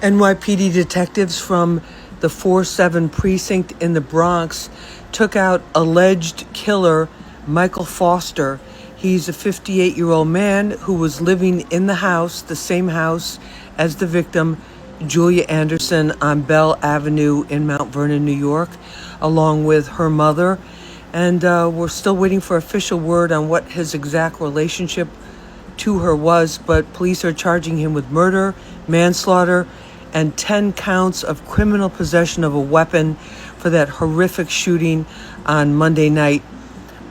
NYPD detectives from the 4-7 precinct in the Bronx took out alleged killer Michael Foster. He's a 58-year-old man who was living in the house, the same house as the victim, Julia Anderson, on Bell Avenue in Mount Vernon, New York, along with her mother. And we're still waiting for official word on what his exact relationship to her was, but police are charging him with murder, manslaughter, and 10 counts of criminal possession of a weapon for that horrific shooting on Monday night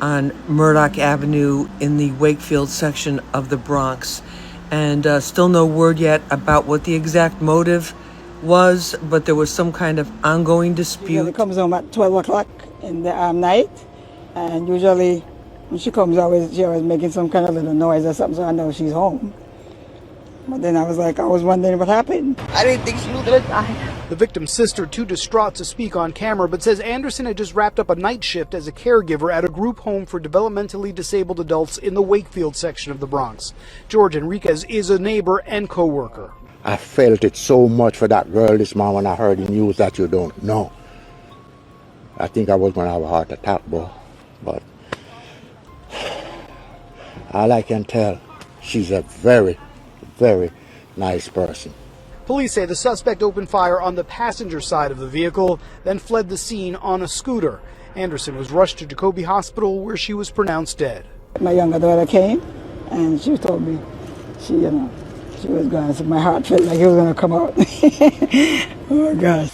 on Murdoch Avenue in the Wakefield section of the Bronx. And still no word yet about what the exact motive was, but there was some kind of ongoing dispute. She comes home at 12 o'clock in the night, and usually when she comes, she always making some kind of little noise or something, so I know she's home. But then I was wondering what happened. I didn't think she knew that I died. The victim's sister, too distraught to speak on camera, but says Anderson had just wrapped up a night shift as a caregiver at a group home for developmentally disabled adults in the Wakefield section of the Bronx. George Enriquez is a neighbor and co-worker. I felt it so much for that girl this morning when I heard the news that you don't know. I think I was going to have a heart attack, bro. But all I can tell, she's a very, very nice person. Police say the suspect opened fire on the passenger side of the vehicle, then fled the scene on a scooter. Anderson was rushed to Jacoby Hospital, where she was pronounced dead. My younger daughter came, and she told me she was going to, my heart felt like it was going to come out. Oh, my gosh.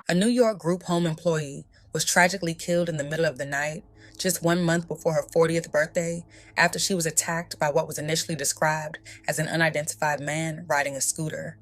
A New York group home employee was tragically killed in the middle of the night, just 1 month before her 40th birthday, after she was attacked by what was initially described as an unidentified man riding a scooter.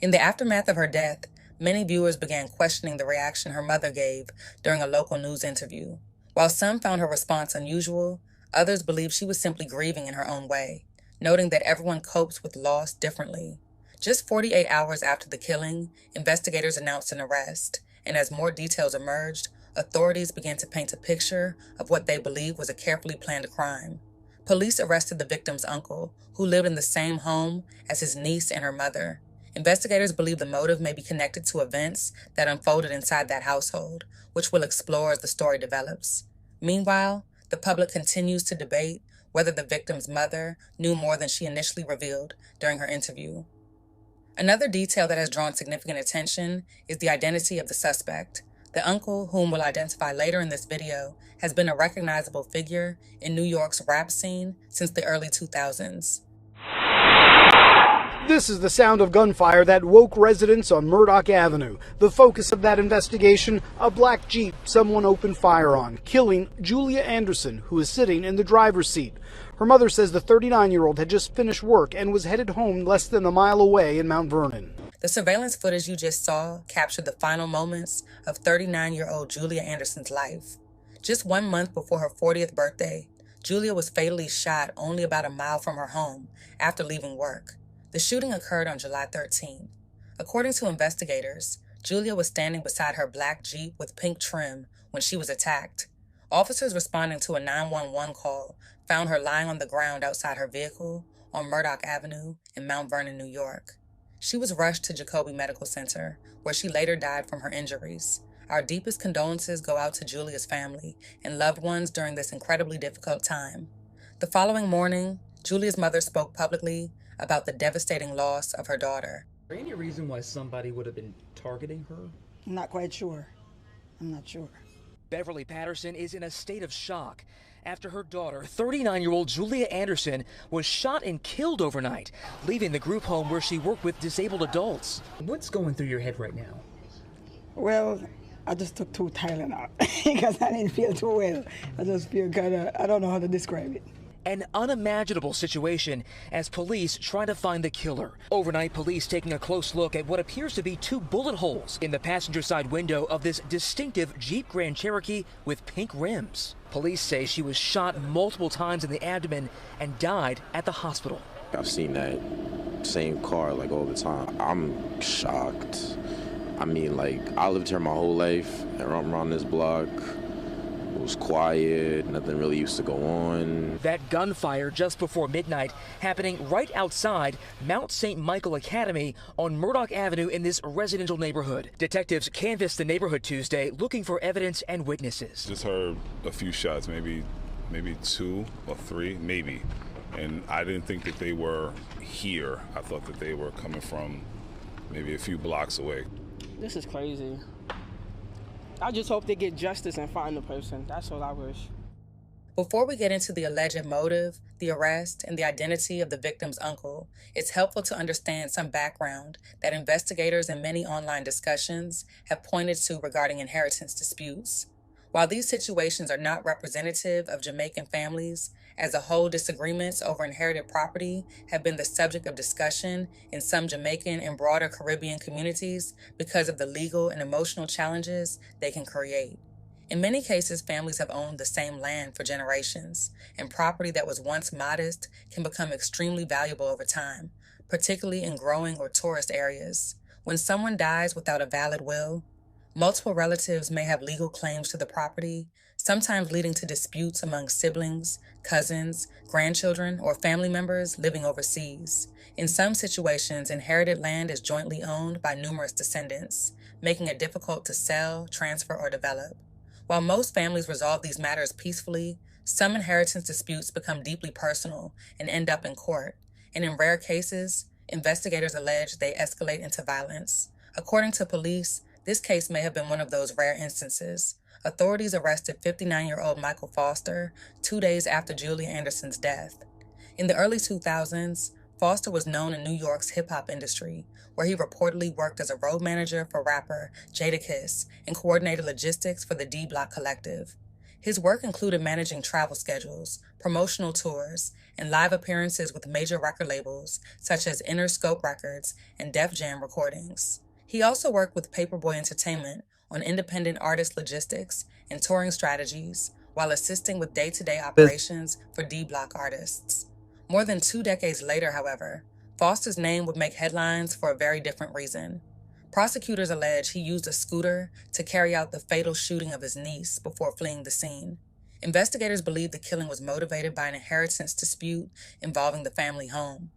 In the aftermath of her death, many viewers began questioning the reaction her mother gave during a local news interview. While some found her response unusual, others believed she was simply grieving in her own way, noting that everyone copes with loss differently. Just 48 hours after the killing, investigators announced an arrest, and as more details emerged, authorities began to paint a picture of what they believed was a carefully planned crime. Police arrested the victim's uncle, who lived in the same home as his niece and her mother. Investigators believe the motive may be connected to events that unfolded inside that household, which we'll explore as the story develops. Meanwhile, the public continues to debate whether the victim's mother knew more than she initially revealed during her interview. Another detail that has drawn significant attention is the identity of the suspect. The uncle, whom we'll identify later in this video, has been a recognizable figure in New York's rap scene since the early 2000s. This is the sound of gunfire that woke residents on Murdoch Avenue. The focus of that investigation, a black Jeep someone opened fire on, killing Julia Anderson, who is sitting in the driver's seat. Her mother says the 39-year-old had just finished work and was headed home less than a mile away in Mount Vernon. The surveillance footage you just saw captured the final moments of 39-year-old Julia Anderson's life. Just 1 month before her 40th birthday, Julia was fatally shot only about a mile from her home after leaving work. The shooting occurred on July 13. According to investigators, Julia was standing beside her black Jeep with pink trim when she was attacked. Officers responding to a 911 call found her lying on the ground outside her vehicle on Murdoch Avenue in Mount Vernon, New York. She was rushed to Jacoby Medical Center, where she later died from her injuries. Our deepest condolences go out to Julia's family and loved ones during this incredibly difficult time. The following morning, Julia's mother spoke publicly about the devastating loss of her daughter. Is there any reason why somebody would have been targeting her? I'm not quite sure. I'm not sure. Beverly Patterson is in a state of shock after her daughter, 39-year-old Julia Anderson, was shot and killed overnight, leaving the group home where she worked with disabled adults. What's going through your head right now? Well, I just took 2 Tylenol because I didn't feel too well. I just feel kind of, I don't know how to describe it. An unimaginable situation as police try to find the killer. Overnight, police taking a close look at what appears to be 2 bullet holes in the passenger side window of this distinctive Jeep Grand Cherokee with pink rims. Police say she was shot multiple times in the abdomen and died at the hospital. I've seen that same car like all the time. I'm shocked. I mean, like, I lived here my whole life, and I'm around this block. It was quiet, nothing really used to go on. That gunfire just before midnight happening right outside Mount St. Michael Academy on Murdoch Avenue in this residential neighborhood. Detectives canvassed the neighborhood Tuesday looking for evidence and witnesses. Just heard a few shots, maybe 2 or 3, maybe. And I didn't think that they were here. I thought that they were coming from maybe a few blocks away. This is crazy. I just hope they get justice and find the person. That's all I wish. Before we get into the alleged motive, the arrest, and the identity of the victim's uncle, it's helpful to understand some background that investigators in many online discussions have pointed to regarding inheritance disputes. While these situations are not representative of Jamaican families, as a whole, disagreements over inherited property have been the subject of discussion in some Jamaican and broader Caribbean communities because of the legal and emotional challenges they can create. In many cases, families have owned the same land for generations, and property that was once modest can become extremely valuable over time, particularly in growing or tourist areas. When someone dies without a valid will, multiple relatives may have legal claims to the property, sometimes leading to disputes among siblings, cousins, grandchildren, or family members living overseas. In some situations, inherited land is jointly owned by numerous descendants, making it difficult to sell, transfer, or develop. While most families resolve these matters peacefully, some inheritance disputes become deeply personal and end up in court, and in rare cases, investigators allege they escalate into violence. According to police, this case may have been one of those rare instances. Authorities arrested 59-year-old Michael Foster 2 days after Julia Anderson's death. In the early 2000s, Foster was known in New York's hip-hop industry, where he reportedly worked as a road manager for rapper Jadakiss and coordinated logistics for the D Block Collective. His work included managing travel schedules, promotional tours, and live appearances with major record labels such as Interscope Records and Def Jam Recordings. He also worked with Paperboy Entertainment on independent artist logistics and touring strategies while assisting with day-to-day operations for D-Block artists. More than 2 decades later, however, Foster's name would make headlines for a very different reason. Prosecutors allege he used a scooter to carry out the fatal shooting of his niece before fleeing the scene. Investigators believe the killing was motivated by an inheritance dispute involving the family home.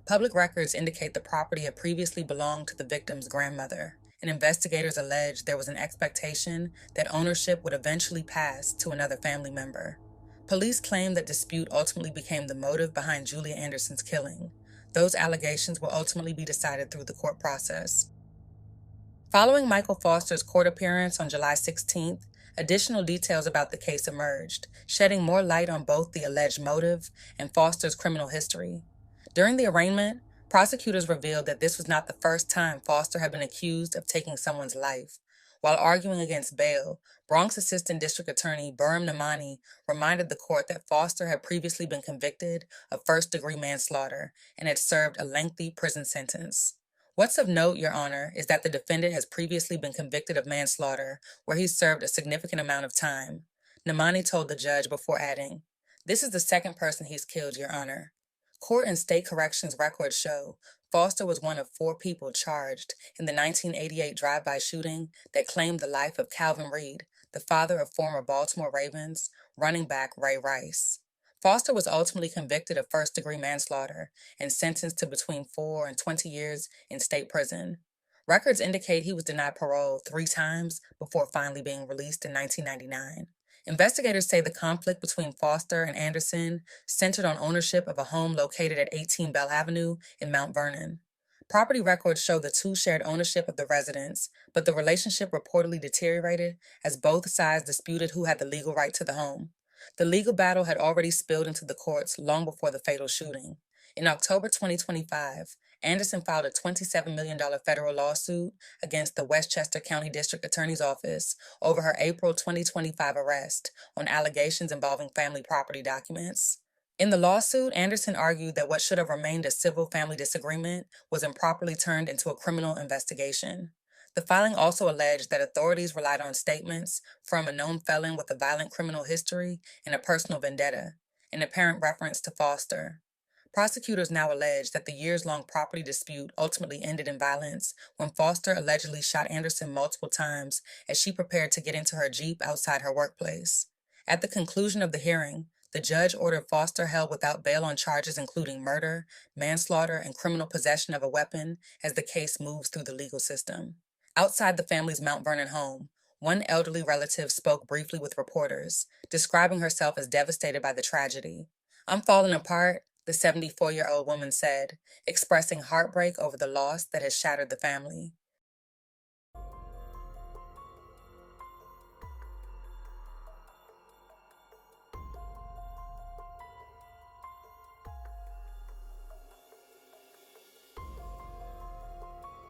Public records indicate the property had previously belonged to the victim's grandmother, and investigators allege there was an expectation that ownership would eventually pass to another family member. Police claim that dispute ultimately became the motive behind Julia Anderson's killing. Those allegations will ultimately be decided through the court process. Following Michael Foster's court appearance on July 16th, additional details about the case emerged, shedding more light on both the alleged motive and Foster's criminal history. During the arraignment, prosecutors revealed that this was not the first time Foster had been accused of taking someone's life. While arguing against bail, Bronx Assistant District Attorney Burham Namani reminded the court that Foster had previously been convicted of first-degree manslaughter and had served a lengthy prison sentence. What's of note, Your Honor, is that the defendant has previously been convicted of manslaughter, where he served a significant amount of time. Namani told the judge before adding, "This is the second person he's killed, Your Honor." Court and state corrections records show Foster was one of 4 people charged in the 1988 drive-by shooting that claimed the life of Calvin Reed, the father of former Baltimore Ravens running back Ray Rice. Foster was ultimately convicted of first-degree manslaughter and sentenced to between 4 and 20 years in state prison. Records indicate he was denied parole 3 times before finally being released in 1999. Investigators say the conflict between Foster and Anderson centered on ownership of a home located at 18 Bell Avenue in Mount Vernon. Property records show the two shared ownership of the residence, but the relationship reportedly deteriorated as both sides disputed who had the legal right to the home. The legal battle had already spilled into the courts long before the fatal shooting. In October 2025, Anderson filed a $27 million federal lawsuit against the Westchester County District Attorney's Office over her April 2025 arrest on allegations involving family property documents. In the lawsuit, Anderson argued that what should have remained a civil family disagreement was improperly turned into a criminal investigation. The filing also alleged that authorities relied on statements from a known felon with a violent criminal history and a personal vendetta, an apparent reference to Foster. Prosecutors now allege that the years-long property dispute ultimately ended in violence when Foster allegedly shot Anderson multiple times as she prepared to get into her Jeep outside her workplace. At the conclusion of the hearing, the judge ordered Foster held without bail on charges including murder, manslaughter, and criminal possession of a weapon as the case moves through the legal system. Outside the family's Mount Vernon home, one elderly relative spoke briefly with reporters, describing herself as devastated by the tragedy. "I'm falling apart," the 74-year-old woman said, expressing heartbreak over the loss that has shattered the family.